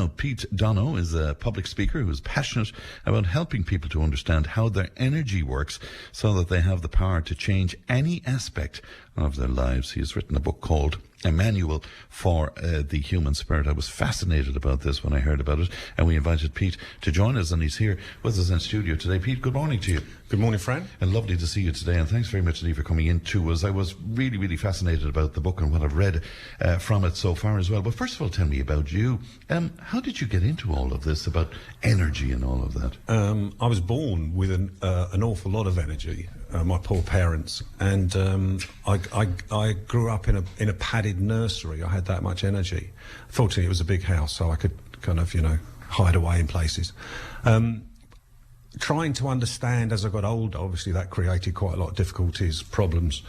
Now, Pete Dono is a public speaker who is passionate about helping people to understand how their energy works so that they have the power to change any aspect of their lives. He has written a book called A Manual for the Human Spirit. I was fascinated about this when I heard about it, and we invited Pete to join us, and he's here with us in studio today. Pete, good morning to you. Good morning, Fran. And lovely to see you today, and thanks very much indeed for coming in to us. I was really, really fascinated about the book and what I've read from it so far as well. But first of all, tell me about you. How did you get into all of this, about energy and all of that? I was born with an awful lot of energy, my poor parents, and I grew up in a padded nursery. I had that much energy. Fortunately, it was a big house, so I could kind of, hide away in places. Trying to understand as I got older, obviously that created quite a lot of difficulties, problems,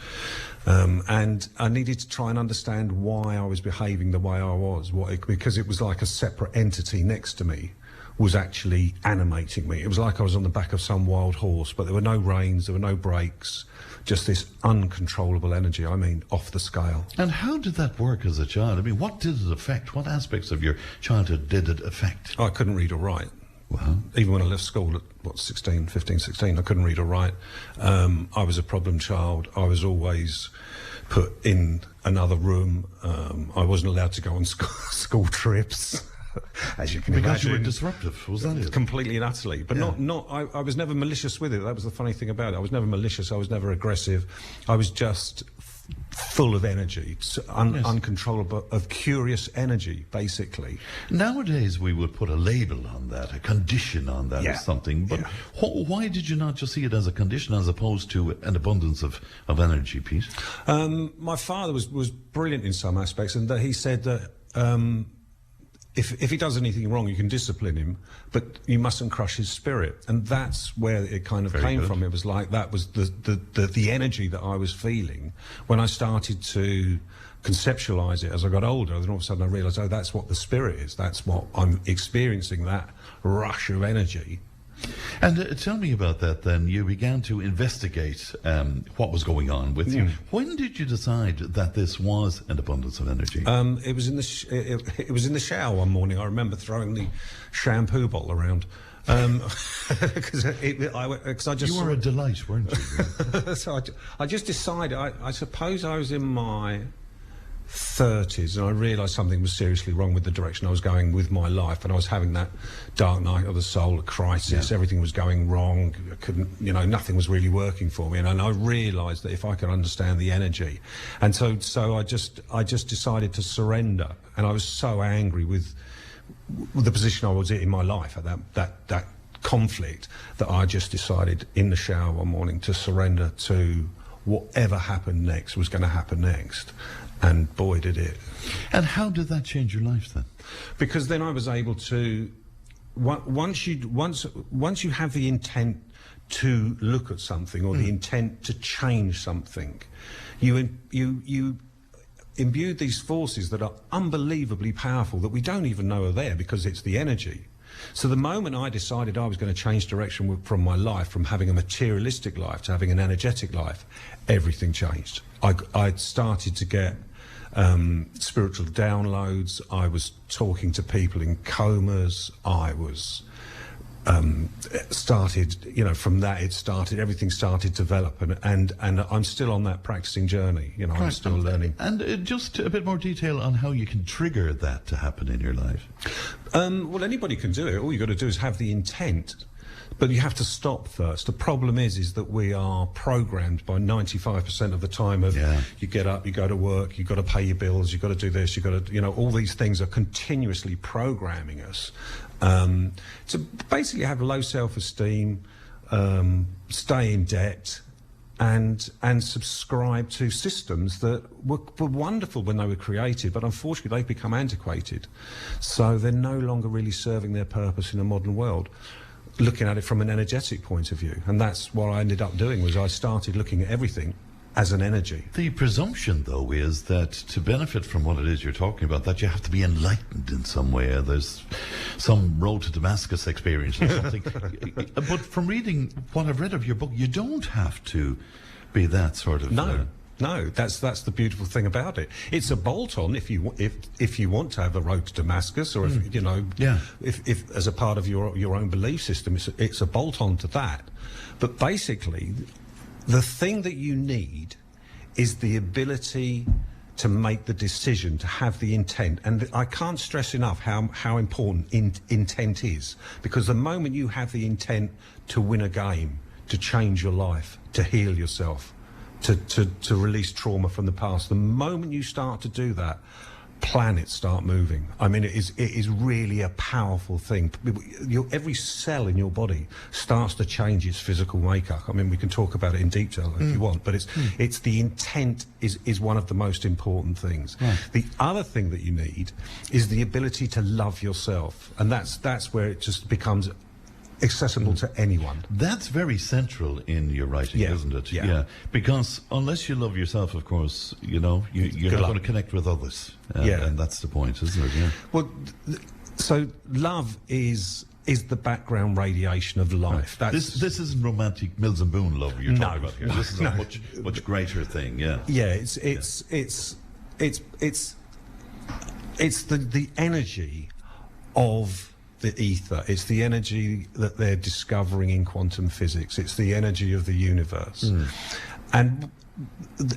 and I needed to try and understand why I was behaving the way I was, because it was like a separate entity next to me was actually animating me. It was like I was on the back of some wild horse, but there were no reins, there were no brakes, just this uncontrollable energy, off the scale. And how did that work as a child? What did it affect? What aspects of your childhood did it affect? I couldn't read or write. Wow. Even when I left school at, 15, 16, I couldn't read or write. I was a problem child. I was always put in another room. I wasn't allowed to go on school trips. As you can imagine. Because you were disruptive, was that it? Completely and utterly. But I was never malicious with it. That was the funny thing about it. I was never malicious, I was never aggressive. I was just full of energy, uncontrollable, of curious energy, basically. Nowadays we would put a label on that, a condition on that or something. But why did you not just see it as a condition as opposed to an abundance of energy, Pete? My father was brilliant in some aspects, and he said that if he does anything wrong, you can discipline him, but you mustn't crush his spirit. And that's where it kind of came from. It was like that was the energy that I was feeling when I started to conceptualize it as I got older. Then all of a sudden I realized, oh, that's what the spirit is. That's what I'm experiencing, that rush of energy. And tell me about that then. You began to investigate what was going on with you. When did you decide that this was an abundance of energy? It was in the shower one morning. I remember throwing the shampoo bottle around. Because you were a delight, weren't you? So I just decided, I suppose I was in my 30s, and I realised something was seriously wrong with the direction I was going with my life, and I was having that dark night of the soul, a crisis. Everything was going wrong. I couldn't, nothing was really working for me, and I realised that if I could understand the energy, and so I just decided to surrender, and I was so angry with the position I was in my life at that conflict that I just decided in the shower one morning to surrender to whatever happened next was going to happen next. And boy, did it. And how did that change your life then? Because then I was able to, once you have the intent to look at something or the intent to change something, you imbue these forces that are unbelievably powerful that we don't even know are there because it's the energy. So the moment I decided I was going to change direction from my life, from having a materialistic life to having an energetic life, everything changed. I started to get spiritual downloads. I was talking to people in comas. I was started, from that everything started to develop, and I'm still on that practicing journey. I'm still learning. And just a bit more detail on how you can trigger that to happen in your life. Well, anybody can do it. All you got to do is have the intent. But you have to stop first. The problem is that we are programmed by 95% of the time of you get up, you go to work, you've got to pay your bills, you've got to do this, you've got to, all these things are continuously programming us to basically have low self-esteem, stay in debt, and subscribe to systems that were wonderful when they were created, but unfortunately they've become antiquated. So they're no longer really serving their purpose in a modern world. Looking at it from an energetic point of view, and that's what I ended up doing. Was I started looking at everything as an energy. The presumption, though, is that to benefit from what it is you're talking about, that you have to be enlightened in some way. There's some road to Damascus experience or something. But from reading what I've read of your book, you don't have to be that sort of No, that's the beautiful thing about it. It's a bolt-on if you want to have a road to Damascus, or if you know, if as a part of your own belief system, it's a bolt-on to that. But basically, the thing that you need is the ability to make the decision, to have the intent. And I can't stress enough how important intent is, because the moment you have the intent to win a game, to change your life, to heal yourself, to release trauma from the past, the moment you start to do that, planets start moving. I mean, it is really a powerful thing. Every cell in your body starts to change its physical makeup. I mean, we can talk about it in detail if you want, but it's the intent is one of the most important things. Right. The other thing that you need is the ability to love yourself, and that's where it just becomes accessible to anyone. That's very central in your writing, isn't it? Yeah. Because unless you love yourself, of course, you know, you're not going to connect with others. And that's the point, isn't it? Yeah. Well, so love is the background radiation of life. Right. This isn't romantic Mills and Boon love you're talking about here. This is a much greater thing. Yeah. Yeah. It's the energy of the ether. It's the energy that they're discovering in quantum physics. It's the energy of the universe. And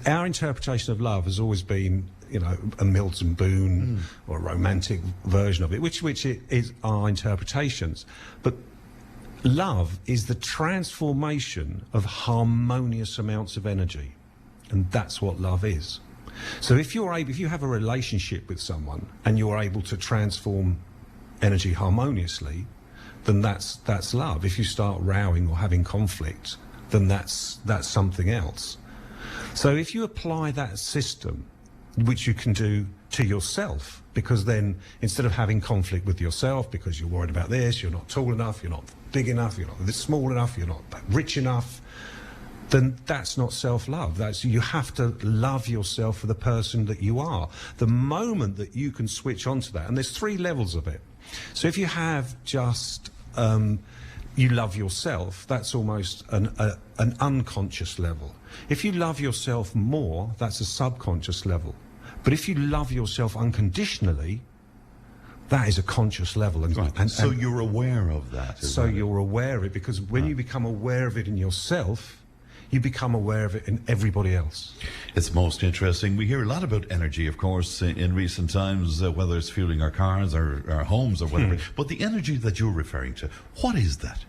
our interpretation of love has always been, you know, a Mills and Boon or a romantic version of it, which it is our interpretations. But love is the transformation of harmonious amounts of energy, and that's what love is. So if you have a relationship with someone and you're able to transform energy harmoniously, then that's love. If you start rowing or having conflict, then that's something else. So if you apply that system, which you can do to yourself, because then instead of having conflict with yourself because you're worried about this, you're not tall enough, you're not big enough, you're not this small enough, you're not rich enough, then that's not self-love. You have to love yourself for the person that you are. The moment that you can switch onto that, and there's 3 levels of it. So if you have just you love yourself, that's almost an unconscious level. If you love yourself more, that's a subconscious level. But if you love yourself unconditionally, that is a conscious level. And so you're aware of that. So you're aware of it, because when you become aware of it in yourself, you become aware of it in everybody else. It's most interesting. We hear a lot about energy, of course, in recent times, whether it's fueling our cars or our homes or whatever. But the energy that you're referring to, what is that?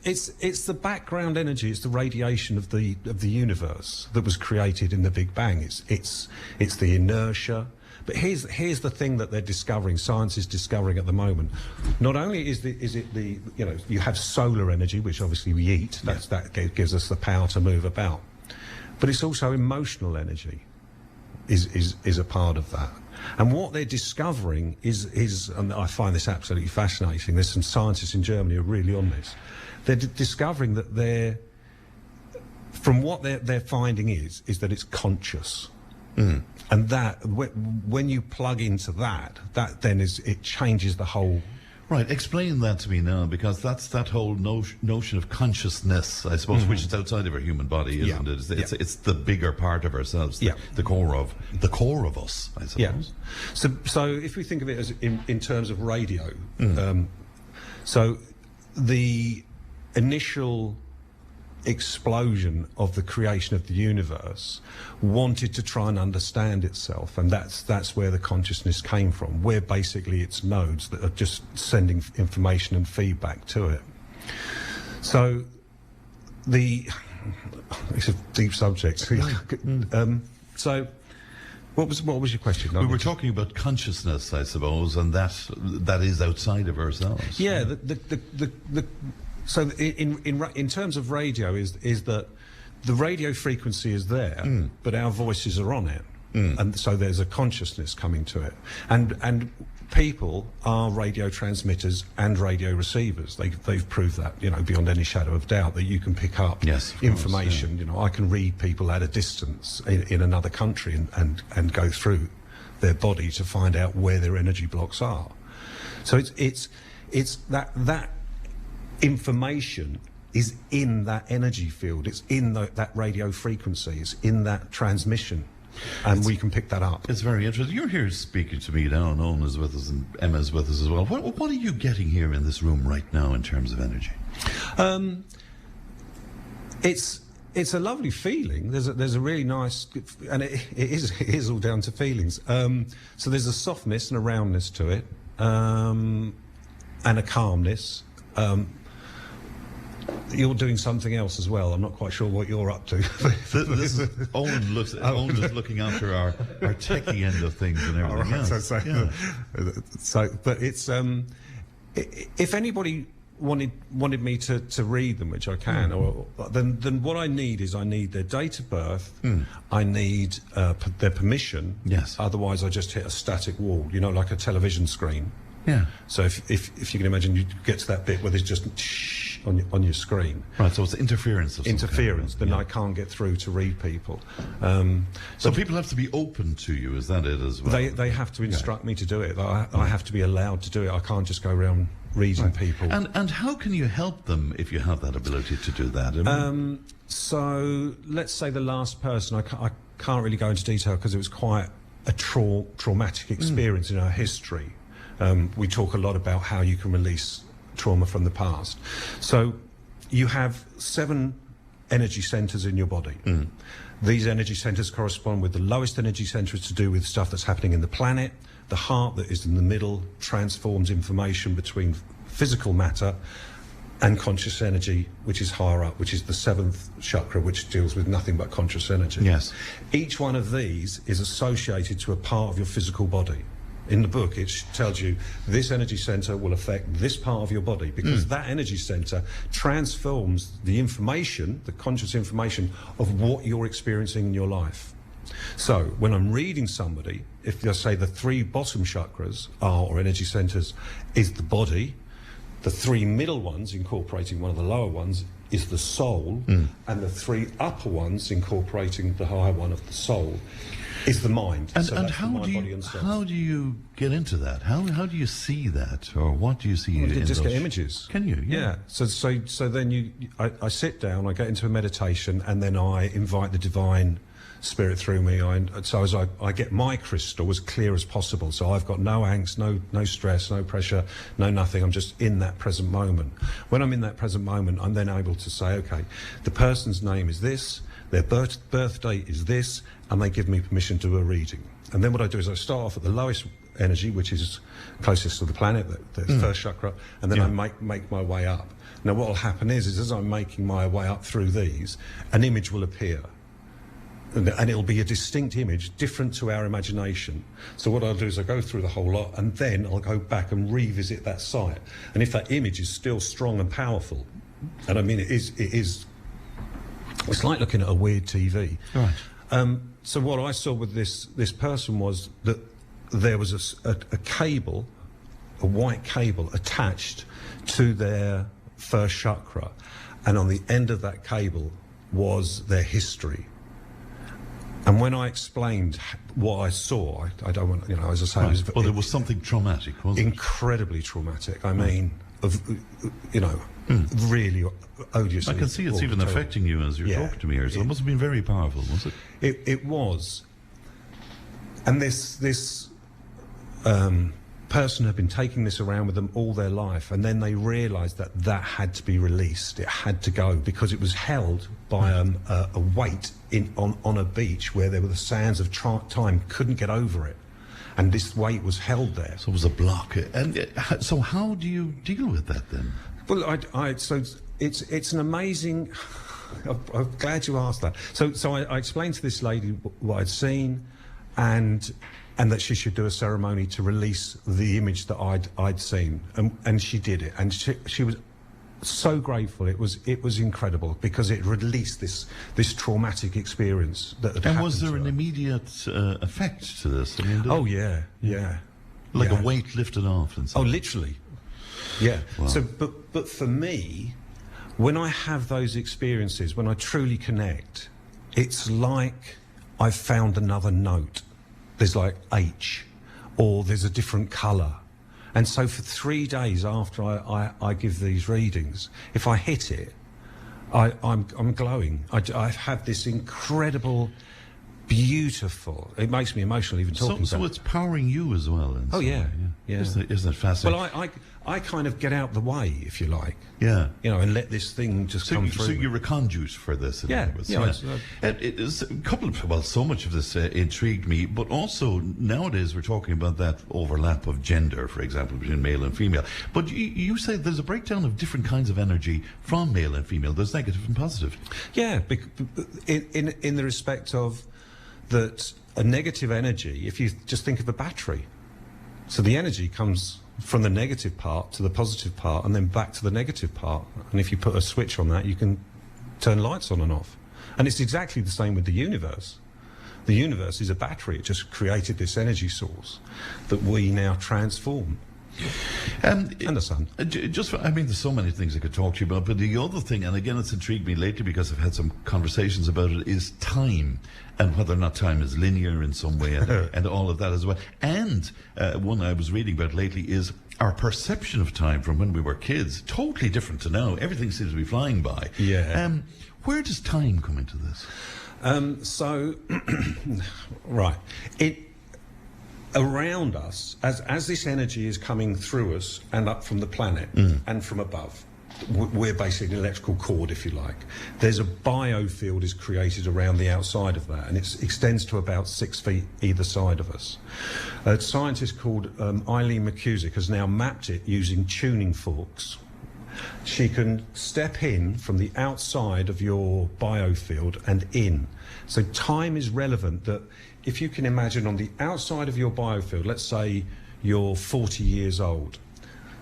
It's the background energy. It's the radiation of the universe that was created in the Big Bang. It's the inertia. But here's the thing that they're discovering, science is discovering at the moment. Not only is it the you know, you have solar energy, which obviously we eat, that gives us the power to move about, but it's also emotional energy is a part of that. And what they're discovering is, and I find this absolutely fascinating, there's some scientists in Germany who are really on this. They're discovering that from what they're finding is that it's conscious. And that when you plug into that then it changes the whole. Right, explain that to me now, because that's that whole notion of consciousness, I suppose, which is outside of our human body, isn't it? It's the bigger part of ourselves, the core of us, I suppose. Yeah. So if we think of it as in terms of radio, so the initial explosion of the creation of the universe wanted to try and understand itself, and that's where the consciousness came from, where basically it's nodes that are just sending information and feedback to it. So it's a deep subject. So what was your question? We were talking about consciousness, I suppose, and that is outside of ourselves. Yeah, so in terms of radio is that the radio frequency is there, but our voices are on it, and so there's a consciousness coming to it, and people are radio transmitters and radio receivers. They've proved that, you know, beyond any shadow of doubt, that you can pick up information. Course, You know, I can read people at a distance in another country and go through their body to find out where their energy blocks are. So it's that information is in that energy field. It's in that radio frequency. It's in that transmission. And we can pick that up. It's very interesting. You're here speaking to me now, and Owen is with us, and Emma's with us as well. What are you getting here in this room right now in terms of energy? It's a lovely feeling. There's a really nice, and it is all down to feelings. So there's a softness and a roundness to it, and a calmness. You're doing something else as well. I'm not quite sure what you're up to. Owen is looking after our techie end of things and everything else. But it's if anybody wanted me to read them, which I can, then what I need is their date of birth. I need their permission. Yes. Otherwise, I just hit a static wall. Like a television screen. Yeah. So if you can imagine, you get to that bit where there's just on your screen. Right. So it's interference. Then I can't get through to read people. So people have to be open to you. Is that it as well? They have to instruct me to to I have to be allowed to do it. I can't just go around reading people. And how can you help them if you have that ability to do that? So let's say the last person. I can't really go into detail because it was quite a traumatic experience in our history. We talk a lot about how you can release trauma from the past. So you have 7 energy centres in your body. These energy centres correspond with the lowest energy centre is to do with stuff that's happening in the planet. The heart that is in the middle transforms information between physical matter and conscious energy, which is higher up, which is the 7th chakra, which deals with nothing but conscious energy. Yes. Each one of these is associated to a part of your physical body. In the book, it tells you this energy centre will affect this part of your body because that energy centre transforms the information, the conscious information of what you're experiencing in your life. So when I'm reading somebody, if I say the 3 bottom chakras or energy centres is the body, the 3 middle ones incorporating one of the lower ones is the soul, and the 3 upper ones incorporating the higher one of the soul is the mind. And how do you get into that? How do you see that, or what do you see? You just get images. Can you? Yeah. So then I sit down, I get into a meditation, and then I invite the divine spirit through me. I get my crystal as clear as possible. So I've got no angst, no stress, no pressure, no nothing. I'm just in that present moment. When I'm in that present moment, I'm then able to say, okay, the person's name is this, their birth date is this, and they give me permission to do a reading. And then what I do is I start off at the lowest energy, which is closest to the planet, the first chakra, and then I make my way up. Now what will happen is as I'm making my way up through these, an image will appear. And it'll be a distinct image, different to our imagination. So what I'll do is I'll go through the whole lot, and then I'll go back and revisit that site. And if that image is still strong and powerful, and I mean it is, it's like looking at a weird TV. Right. So what I saw with this person was that there was a cable, a white cable attached to their first chakra, and on the end of that cable was their history. And when I explained what I saw, I don't want, as I say, it was something traumatic, wasn't it? Incredibly traumatic. I mean, really odiously. I can see it's even affecting you as you're talking to me here. So it must have been very powerful, was it? It was. And this person had been taking this around with them all their life, and then they realised that had to be released. It had to go because it was held by a weight on a beach where there were the sands of time, couldn't get over it, and this weight was held there. So it was a block. And so how do you deal with that then? Well, so it's an amazing. I'm glad you asked that. So I explained to this lady what I'd seen, and that she should do a ceremony to release the image that I'd seen, and she did it, and she was so grateful. It was incredible because it released this traumatic experience that had happened. And was there an immediate effect to this? I mean, yeah. Like a weight lifted off and so. Oh, literally. Yeah. Wow. So, but for me, when I have those experiences, when I truly connect, it's like I've found another note. There's like H, or there's a different colour. And so for 3 days after I give these readings, if I hit it, I'm glowing. I have this incredible, beautiful. It makes me emotional even talking about. So it's powering you as well. Oh yeah, yeah. Isn't it fascinating? Well, I kind of get out the way, if you like. Yeah. And let this thing just come through. So you're a conduit for this. It is a couple of, so much of this intrigued me, but also nowadays we're talking about that overlap of gender, for example, between male and female. But you say there's a breakdown of different kinds of energy from male and female. There's negative and positive. Yeah, in the respect of that a negative energy, if you just think of a battery, so the energy comes from the negative part to the positive part and then back to the negative part. And if you put a switch on that, you can turn lights on and off. And it's exactly the same with the universe. The universe is a battery. It just created this energy source that we now transform. And the sun. There's so many things I could talk to you about, but the other thing, and again it's intrigued me lately because I've had some conversations about it, is time, and whether or not time is linear in some way, and all of that as well. And one I was reading about lately is our perception of time from when we were kids, totally different to now. Everything seems to be flying by. Yeah. Where does time come into this? Right. Around us, as this energy is coming through us and up from the planet and from above, we're basically an electrical cord, if you like. There's a biofield is created around the outside of that, and it extends to about 6 feet either side of us. A scientist called Eileen McCusick has now mapped it using tuning forks. She can step in from the outside of your biofield and in. So time is relevant. That if you can imagine on the outside of your biofield, let's say you're 40 years old,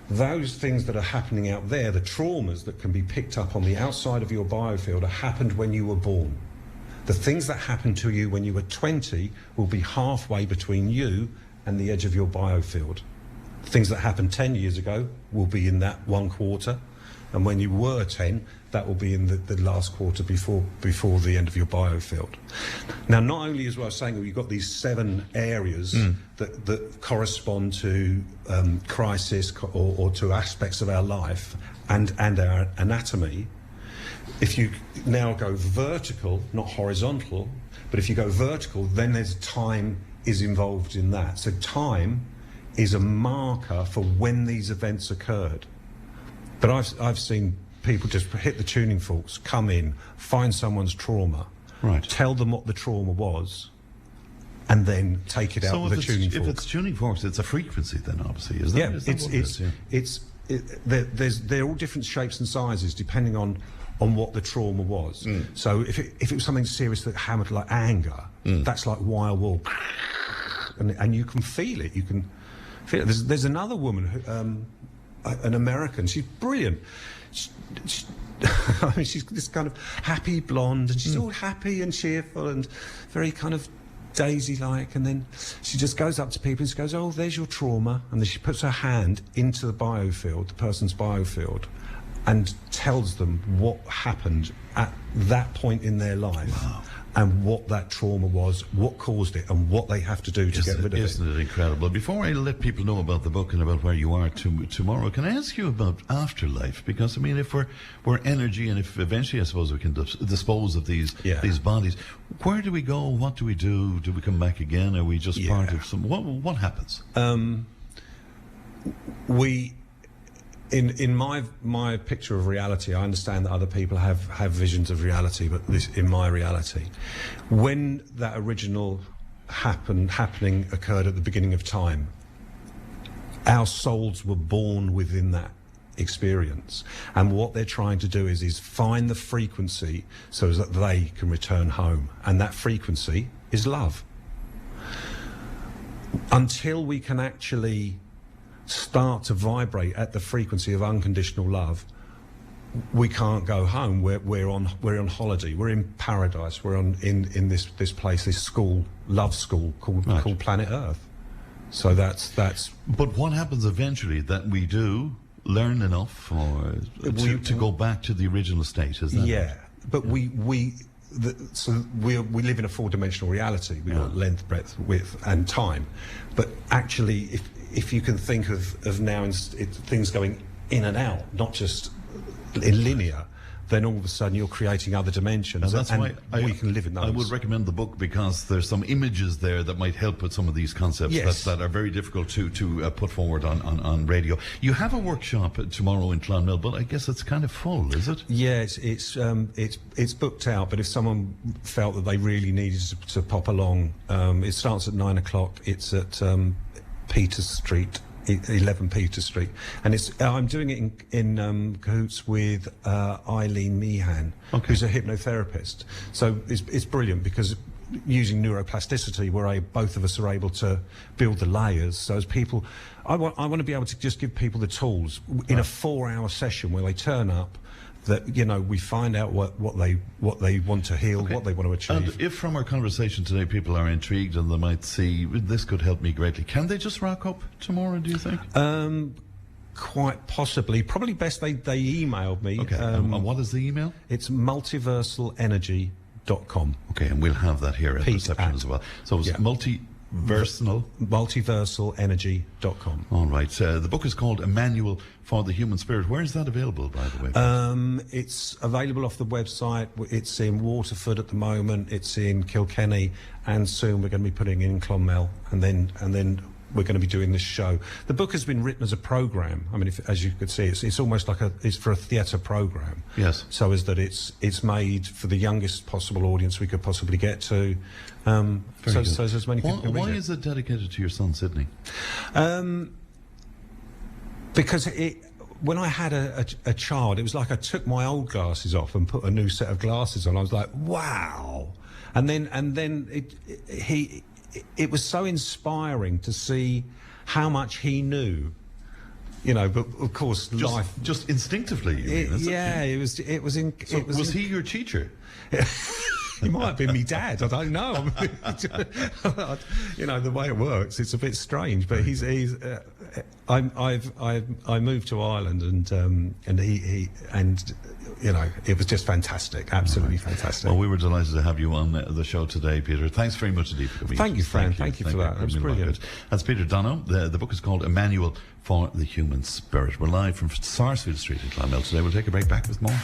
those things that are happening out there, the traumas that can be picked up on the outside of your biofield, are happened when you were born. The things that happened to you when you were 20 will be halfway between you and the edge of your biofield. Things that happened 10 years ago will be in that 1 quarter, and when you were 10, that will be in the last quarter before the end of your biofield. Now, not only, as I was saying, you've got these 7 areas that correspond to crisis or to aspects of our life and our anatomy. If you now go vertical, not horizontal, but if you go vertical, then there's time is involved in that. So time is a marker for when these events occurred. But I've seen people just hit the tuning forks, come in, find someone's trauma, right, tell them what the trauma was, and then take it out with a tuning fork. If it's tuning forks, it's a frequency then, obviously, is that? Yeah, they're all different shapes and sizes depending on what the trauma was. So if it was something serious that hammered like anger, that's like wire wall, and you can feel it. You can feel it. There's another woman who, an American. She's brilliant. I mean, she's this kind of happy blonde, and she's all happy and cheerful and very kind of daisy-like. And then she just goes up to people and she goes, "Oh, there's your trauma." And then she puts her hand into the biofield, the person's biofield, and tells them what happened at that point in their life. Wow. And what that trauma was, what caused it, and what they have to do to get rid of it. Isn't it incredible? Before I let people know about the book and about where you are tomorrow, can I ask you about afterlife? Because, I mean, if we're energy, and if eventually, I suppose, we can dispose of these bodies, where do we go? What do we do? Do we come back again? Are we just part of some... What happens? In my picture of reality, I understand that other people have visions of reality, but in my reality, when that original happening occurred at the beginning of time, our souls were born within that experience, and what they're trying to do is find the frequency so that they can return home, and that frequency is love. Until we can actually start to vibrate at the frequency of unconditional love, we can't go home. We're on holiday. We're in paradise. We're in this place, this love school called Planet Earth. So that's. But what happens eventually? That we do learn enough to go back to the original state, is that? Yeah, but we live in a 4-dimensional reality. We've got length, breadth, width, and time. But actually, if you can think of now things going in and out, not just in linear, then all of a sudden you're creating other dimensions, and that's why we can live in those. I would recommend the book because there's some images there that might help with some of these concepts that are very difficult to put forward on radio. You have a workshop tomorrow in Clonmel, but I guess it's kind of full, is it? Yeah, it's booked out, but if someone felt that they really needed to pop along, it starts at 9 o'clock. It's at Peters Street, 11 Peter Street, and I'm doing it in cahoots with Eileen Meehan, who's a hypnotherapist. So it's brilliant because using neuroplasticity, both of us are able to build the layers. So as people, I want to be able to just give people the tools in a 4-hour session where they turn up. That we find out what they want to heal, what they want to achieve. And if from our conversation today people are intrigued and they might see this could help me greatly, can they just rock up tomorrow? Do you think? Quite possibly. Probably best they email me. Okay. And what is the email? It's multiversalenergy.com. Okay, and we'll have that here at reception as well. So it's multiversalenergy.com. All right. The book is called A Manual for the Human Spirit. Where is that available, by the way? It's available off the website. It's in Waterford at the moment. It's in Kilkenny, and soon we're going to be putting it in Clonmel, and then we're going to be doing this show. The book has been written as a program. I mean, as you could see, it's almost like it's for a theatre program. Yes. So as that it's made for the youngest possible audience we could possibly get to. So as many people can read it. Why is it dedicated to your son, Sidney? Because when I had a child, it was like I took my old glasses off and put a new set of glasses on. I was like, wow. And then it was so inspiring to see how much he knew, but of course life just instincly. You mean, was he your teacher? He might have been me dad. I don't know. The way it works, it's a bit strange. But I moved to Ireland, and he it was just fantastic, absolutely fantastic. Well, we were delighted to have you on the show today, Peter. Thanks very much indeed for coming. Thank you, Fran. Thank you for that. That was brilliant. That's Peter Dono. The book is called A Manual for the Human Spirit. We're live from Sarsfield Street in Clonmel today. We'll take a break. Back with more.